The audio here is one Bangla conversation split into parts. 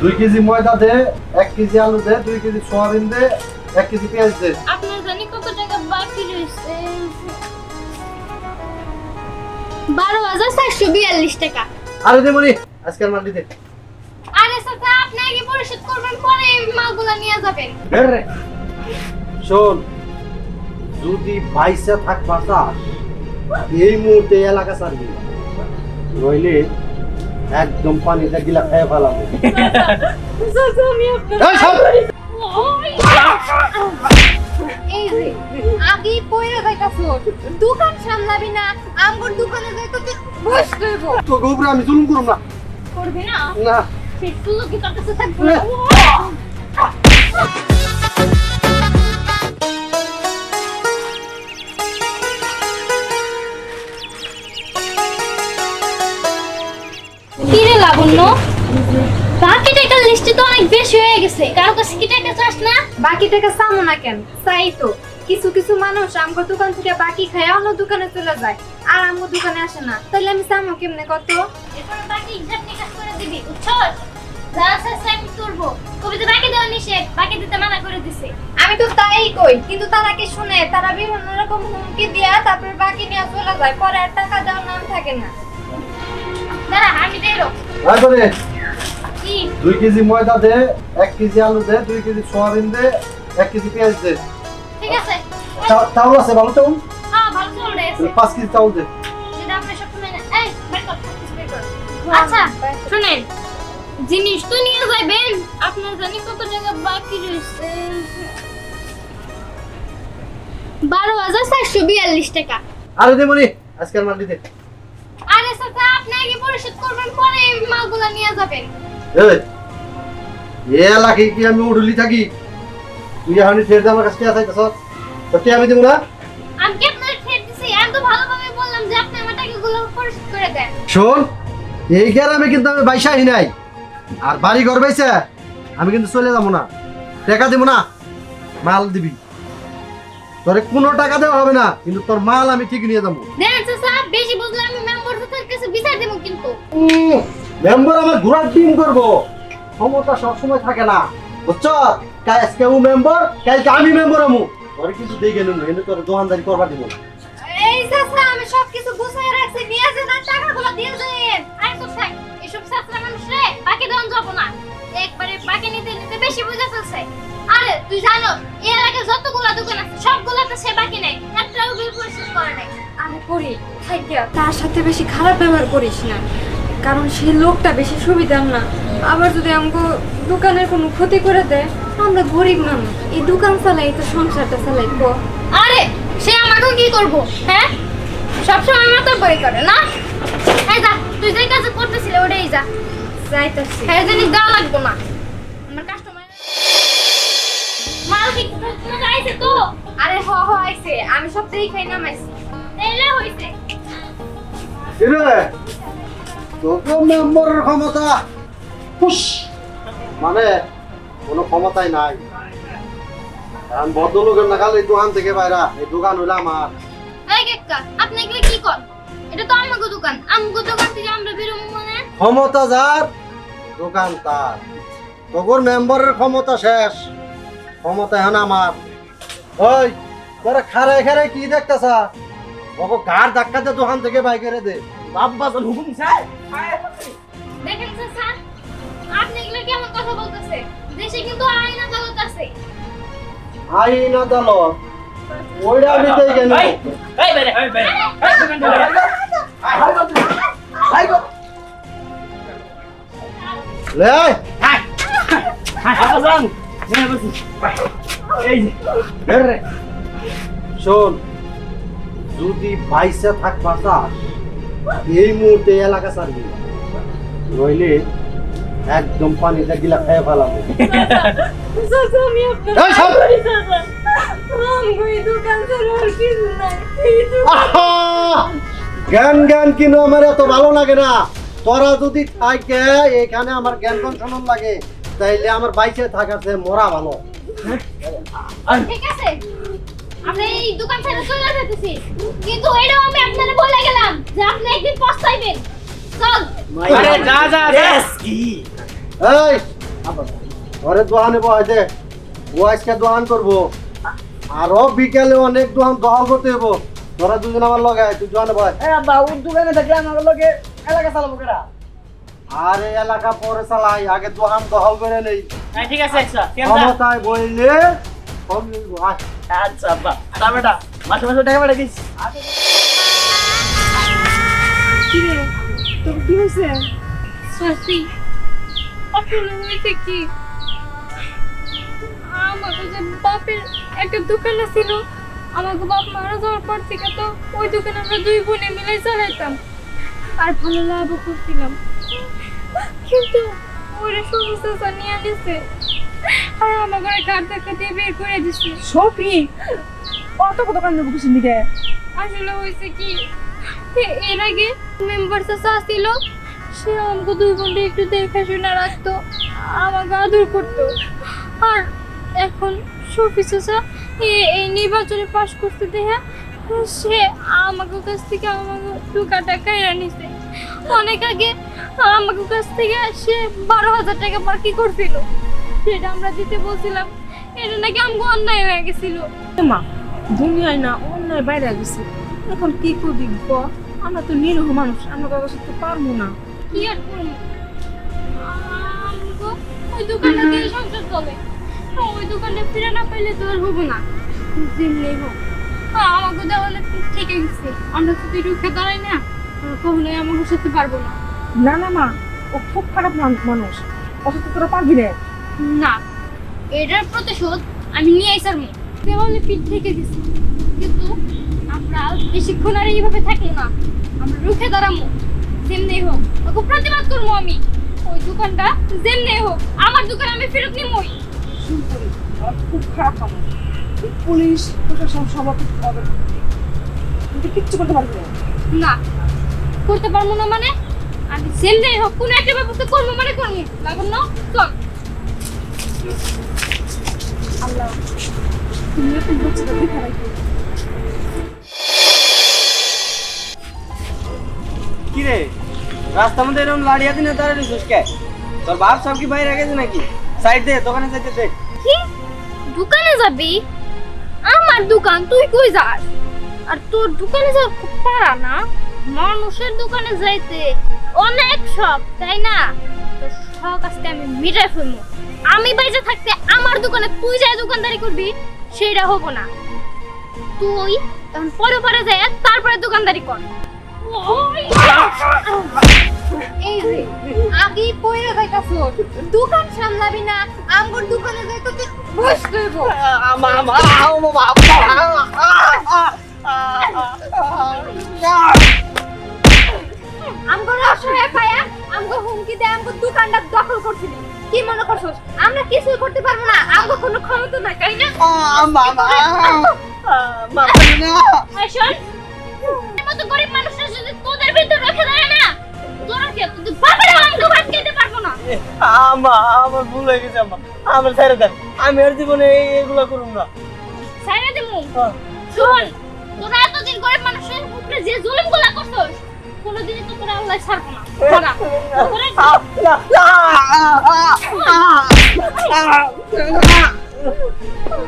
2 কেজি ময়দা দে, 1 কেজি আলু দে, 2 কেজি সয়াবিন দে, 1 কেজি পেঁয়াজ দে। আপনার জানি কত টাকা বাকি রয়েছে? 12,442 টাকা। আরে দে মনি, আজকের মান্ডি দে। আরে চাচা, আপনি আগে পরিশোধ করবেন, পরে এই মালগুলা নিয়ে যাবেন। বের রে। শোন, যদি পয়সা থাকবা চাস, এই মুহূর্তে এলাকা ছাড়বি না। নইলে একদম পানিতে গিলা খেয়ে ফেলাবো। চাচা, আমি আপনার এই সব! এই যে আগেই পয়রা যাইতাছো, দোকান সামলাবি না, আমগর দোকানে যাইতো তুই বসতে হইব। তোকে উপরে আমি জুলুম করব না। করবি না? না। সেই তুলো কি তোর কাছে থাকবে না? কিরে লাবণ্য, বাকি টাকার লিস্টে তো অনেক বেশি হয়ে গেছে। কারো কাছে কি টাকা চাস না? বাকি টাকা চামো না কেন? চাই তো। কিছু কিছু মানুষ আমগো দোকান থেকে বাকি খায় অন্য দোকানে চলে যায়, আর আমগো দোকানে আসে না। তাইলে আমি চামো কেমনে কত? এরপরে বাকি হিসাব নিকাশ করে দিবি, বুঝছস? যা আছে আমি করবো। কবিতা বাকি দেওয়া নিষেধ, বাকি দিতে মানা করে দিছে। আমি তো তাই কই, কিন্তু তারা কি শুনে? তারা বিভিন্ন রকম হুমকি দিয়া তারপরে বাকি নিয়ে চলে যায়, পরে আর টাকা দেওয়ার নাম থাকে না। দাঁড়া, আমি দেরো। তারপরে কি? 2 কেজি ময়দা দে, 1 কেজি আলু দে, 2 কেজি সয়াবিন দে, 1 কেজি পেঁয়াজ দে। ঠিক আছে? চাউল আছে ভালো চাউল? হ্যাঁ, ভালো চল রে। 5 কেজি চাউল দে। যেটা আপনি সব সময় এই বের কর, কিছু বের কর। আচ্ছা শুনেন, জিনিস তো নিয়ে যাবেন, আপনার জানি কত টাকা বাকি রয়েছে? 12,442 টাকা। আরে দে মনি, আজকের মান্ডি দে। আরে চাচা, আপনি আগে পরিশোধ করবেন, পরে এই মালগুলা নিয়ে যাবেন। এই এলাকায় কি আমি উড়ুলি থাকি? তুই এখন ঠের আমার কাছে চাইতেছ, তো কে আমি দেবো না? আমি কি আপনার ঠেট দিছি? আমি তো ভালোভাবে বললাম যে আপনি আমার টাকাগুলো পরিশোধ করে দেন। শোন, এই গ্রামে কিন্তু আমি বাইসাই নাই, আর বাড়ি ঘর বাইছে আমি কিন্তু চলে যাবো না। টাকা দেবো না, মাল দিবি। তোরে কোনো টাকা দেওয়া হবে না, কিন্তু তোর মাল আমি ঠিক নিয়ে যাবো। দেন চাচা, বেশি বুঝলে আমি মেম্বার স্যারের কাছে বিচার দেব কিন্তু। মেম্বার আমার ঘোরার টিম করবো, ক্ষমতা সবসময় থাকে না, বুঝছ? আজকে ও মেম্বার, কালকে আমি মেম্বার হবো। তোরে কিন্তু দেখে নেবো, কিন্তু তোর দোকানদারি করবা দিব না। এই চাচা, আমি সবকিছু গুছিয়ে রাখছি, নিয়ে যান আর টাকাগুলো দিয়ে যান। আরে তো থাক, এসব ছাত্র মানুষ রে বাকি দেওয়া যাবো না। একবারে বাকি নিতে নিতে বেশি বুঝে ফেলছে। আরে তুই জানো, এই এলাকায় যতগুলো দোকান আছে সবগুলোতে সে বাকি নেই, একটাও বিল পরিশোধ করে নাই। আমি করি থাকিয়া তার সাথে বেশি খারাপ ব্যবহার করিস না, কারণ সেই লোকটা বেশি সুবিধার না। আবার যদি আমাকে দোকানের কোনো ক্ষতি করে দেয়, আমরা গরিব মানুষ, এই দোকান চালাই তো সংসারটা চালাই তো। আরে সে আমাকে কি করবো? হ্যাঁ, সবসময় মাথার বই করে না। এই যা, তুই যে কাজ করতেছিলে ওটাই যা। যাইতাছি। হ্যাঁ, জিনিস দেওয়া লাগবো না। আমার কাস্টমার মাল কি তোমার আইছে তো? আরে হ হ আইছে, আমি সব দেখাই নামাইছি। এলে হইছে। কিরে, তোকে মেম্বারের ক্ষমতা হুস, মানে কোনো ক্ষমতাই নাই। কারণ ভদ্রলোকের নাগাল এই দোকান থেকে বাইরা, এই দোকান হইলো আমার। এই কাকা, আপনি এগুলো কি করেন? এটা তো আমাগো দোকান, আমগো দোকান থেকে আমরা বেরোবো মানে? ক্ষমতা যার, দোকান তার। তোর মেম্বারের ক্ষমতা শেষ, ক্ষমতা এখন আমার। ওই তোরা খারায় খারায় কি দেখতেছা? ওকে গাড় ধাক্কাতে দোকান থেকে বাই করে দে। বাব্বাসন হুকুম চাই। দেখেন স্যার, আপনি এগুলো কেমন কথা বলতেছে? দেশে কিন্তু আইন আদালত আছে। আইন আদালত ওইটা আমি তাই কেন? এই বেরে এই দোকান লে হাই হাসান নে বসি এই যে বের রে। শোন, যদি বাইসা থাকবা চাস, এই মুহূর্তে এলাকা ছাড়বি না। নইলে একদম পানিতে গিলা খেয়ে ফেলাবো। চাচা, আমি আপনার এই সব! আমগো এই দোকান ছাড়া আর কিছু নাই। এই দোকান আহা! জ্ঞান জ্ঞান কিনো আমার এত ভালো লাগে না। তোরা যদি থাকে এখানে আমার জ্ঞান শোনান লাগে, তাইলে আমার বাইসে থাকার চেয়ে মরা ভালো। ঠিক আছে, আমরা এই দোকান ছেড়ে চলে যেতেছি, কিন্তু এটাও আমি আপনারে বলে গেলাম যে আপনি একদিন পস্তাইবেন। চল। আরে যা যা যা কি এই ঘরে দোকানে বয় দে, ও আজকে দোকান করবো, আরো বিকেলে অনেক দোকান দখল করতে হইব। তোরা দুজন আমার লগে আয়, তুই দোকানে বয়। আব্বা ওর দোকানে থাকলে আমার লগে এলাকা চালাবো কেডা? আর এই এলাকা পরে চালাই, আগে দোকান দখল করে নেই। হ্যাঁ ঠিক আছে আচ্ছা ক্ষমতায় বইলে সব নিবো, আয়। আচ্ছা আব্বা তা বেটা মাসে মাসে টাকা পাঠিয়ে দিস। কি রে তোর কি হয়েছে? সত্যি আসলে হয়েছে কি, আমাকে যে বাপের একটা দোকান ছিল, আমাকে বাপ মারা যাওয়ার পর থেকে তো ওই দোকানে আমরা দুই বোনে মিলে চালাইতাম আর ভালো লাভও করছিলাম, কিন্তু ওরা সমস্যা নিয়ে নিছে আর আমার ঘরে কাঠ ধাক্কা দিয়ে বের করে দিচ্ছে। সফি কত কত দোকান দেবো কিছু দিকে? আসলে হয়েছে কি, এর আগে মেম্বার চাচা ছিল, সে আমাকে দুই বোনটা একটু দেখাশোনা রাখতো, আমাকে আদর করতো। আর এখন শফি চাচা এই নির্বাচনে পাশ করতে দেখে সে আমাকে কাছ থেকে আমাকে টাকা কাইরা নিছে। অনেক আগে আমাকে কাছ থেকে সে 12,000 টাকা বাকি করছিল, সেটা আমরা দিতে বলছিলাম, এটা নাকি আমাকে অন্যায় হয়ে গেছিল। মা দুনিয়ায় না অন্যায় বাইরে গেছে, এখন কি করবি ক? আমরা তো নিরীহ মানুষ, আমরা কারো সাথে পারবো না। কি আর করবো, আমগো ওই দোকানটা দিয়ে সংসার চলে, ওই দোকানটা ফিরে না পাইলে তো আর হবো না, যেমনি হোক আমাকে দেওয়ালে ঠিক গেছে, আমরা যদি রুখে দাঁড়াই না কখনোই আমাকে সাথে পারবো না। না না মা, ও খুব খারাপ মানুষ, অসুস্থ তোরা পারবি না। না, এটার প্রতিশোধ আমি নিয়ে আইসার মো, দেওয়ালে পিঠ থেকে দিছি, কিন্তু আমরা বেশিক্ষণ আর এইভাবে থাকবো না, আমরা রুখে দাঁড়াবো, যেমনি হোক ওকে প্রতিবাদ করবো আমি, ওই দোকানটা যেমনি হোক আমার দোকান আমি ফেরত নিবই। শুনকরি ওরা খুব খারাপ মানুষ, পুলিশ প্রশাসন সবার হবে, কিন্তু কিচ্ছু করতে পারবি না। না, করতে পারবো না মানে আমি যেমনি হোক কোনো একটা ব্যবস্থা করবো, মানে করবো, লাগুন না চল। আল্লাহ তুমি এরকম বাচ্চাটা দেখে রাখো। কি রে রাস্তার মধ্যে এরকম লাড়িয়া দিনে দাঁড়িয়ে রইছিস কে? তোর বাপ সব কি বাইরে গেছে নাকি? সাইড দে, দোকানে যাইতে দে। কি দোকানে যাবি? আমার দোকান তুই কই যাস? আর তোর দোকানে যাওয়ার খুব পারা না, মানুষের দোকানে যাইতে অনেক শখ, তাই না? তো শখ আজকে আমি মিটাই ফেলবো। আমি বাইরে থাকতে আমার দোকানে তুই যাই দোকানদারি করবি, সেটা হবো না। তুই তখন পরে পরে যাই তারপরে দোকানদারি কর। ওই! এই যে আগেই পয়রা যাইতাছো, দোকান সামলাবি না, আমগর দোকানে যাইতো তুই বস কইব। আমগর অসহায় পায়া আমগো হুমকি দেয় আমগো দোকানটা দখল করছিলি, কি মনে করছস আমরা কিছুই করতে পারবো না? আমগো কোনো ক্ষমতা নাই, তাই না? এই শোন, এর মতো গরিব মানুষরা যদি তোদের ভিতর রেখে দেয় না, তোরা কে তুই বাবার আমার দোকান খেতে পারবো না। আমার ভুল হয়ে গেছে আম্মা, আমার ছেড়ে দেন, আমি আর জীবনে এগুলো করব না। সাইরা দিমু। শোন, তোরা এতদিন গরিব মানুষের উপরে যে জুলুমগুলো করছস, কোনোদিনই তো তোরা আল্লাহ ছাড়বো না। তোরা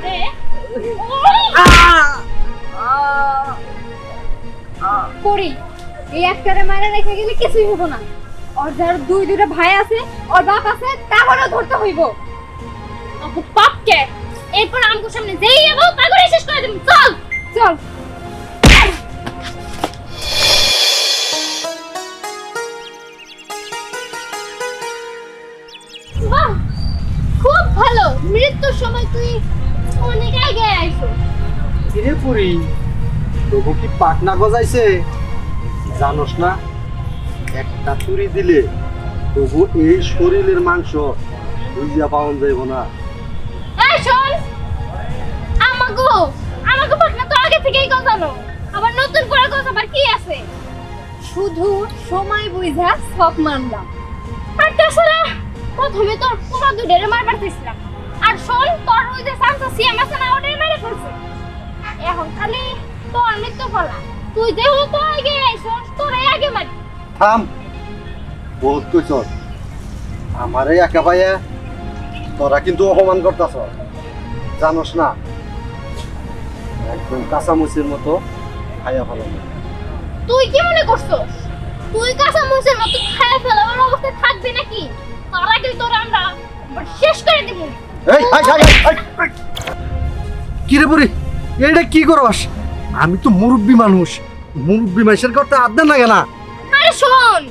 রে, করি এই একটারে মারা রেখে গেলে কিছুই হবো না। ওর যার দুইটা ভাই আছে, ওর বাপ আছে, তাহলেও ধরতে হইব। আপু পাপকে এরপর আমগো সামনে যেই যাবো তারপরে শেষ করে দিম। চল চল। বাহ, খুব ভালো, মৃত্যুর সময় তুই অনেক আগে আইছো। কিরে পুরি, তবু কি পাকনা গজাইছে? জানোস না, একটা তুরি দিলে তবু এই শরীরের মাংস বুঝিয়া পাওয়া যাইব না। এই শোন, আমাগো পাকনা তো আগে থেকেই গজানো, আবার নতুন করে গজাবার কি আছে? শুধু সময় বুঝা সব মানলাম। আর তাছাড়া প্রথমে তোর পুরো দুধের মারবার চেয়েছিলাম, আর শোন তোর ওই যে সামসা সিএম আছে না, ওটাই মেরে ফেলছে। এখন খালি তোর মৃত্যু ফলা, তুই যেহেতু আগে আইসস তোরাই আগে মারি। থাম, বহুত কইছ। আমারে একা পাইয়া তোরা কিন্তু অপমান করতেছ, জানোস না একদম কাঁচামুচির মতো খাইয়া ফেলো। তুই কি মনে করছস তুই কাঁচা মরিচের মতো খায়া ফেলার অবস্থায় থাকবি নাকি? তার আগে তোর আমরা এবার শেষ করে দিব। এই হাই হাই হাই কি রে বুড়ি, এইটা কি করস? আমি তো মুরব্বী মানুষ, মুরব্বী মানুষের করতে আদে লাগে না। আরে শোন,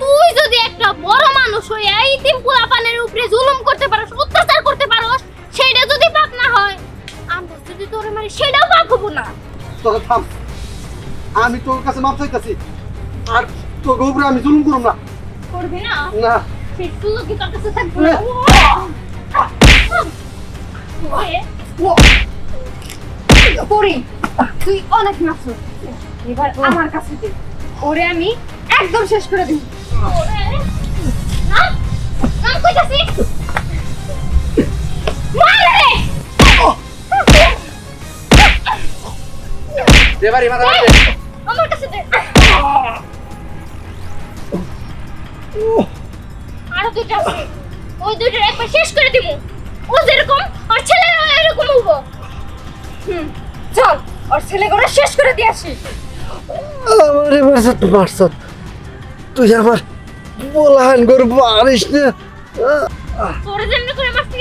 তুই যদি একটা বড় মানুষ হয়ে এই তিন পোলাপানের উপরে জুলুম করতে পারোস, অত্যাচার করতে পারোস, সেটা যদি পাপ না হয়, আমরা যদি তোরে মারি সেটাও পাপ হবো না। তোরা থাম, আমি তোর কাছে মাপ চাইতেছি, আর তোর উপরে আমি জুলুম করব না। করবি না? না সেই সুযোগ কি তোর কাছে থাকবে না? পরি তুই অনেক নাচো, এবার আমার কাছে দে, ওরে আমি একদম শেষ করে দিব। নাম নাম কইতাছি মারে রে। দেবারি মাথা মারবে। আমার কাছে দে। আরো দুইটা আছে, ওই দুইটার একবার শেষ করে দিব। ও যেরকম আর ছেলেরা এরকম হবো। চল ওর ছেলে করে শেষ করে দিয়ে আসি। আমারে মারছত, তুই আমার বলাহান করবো আরিস না। তোরে যেমনি করে মারছি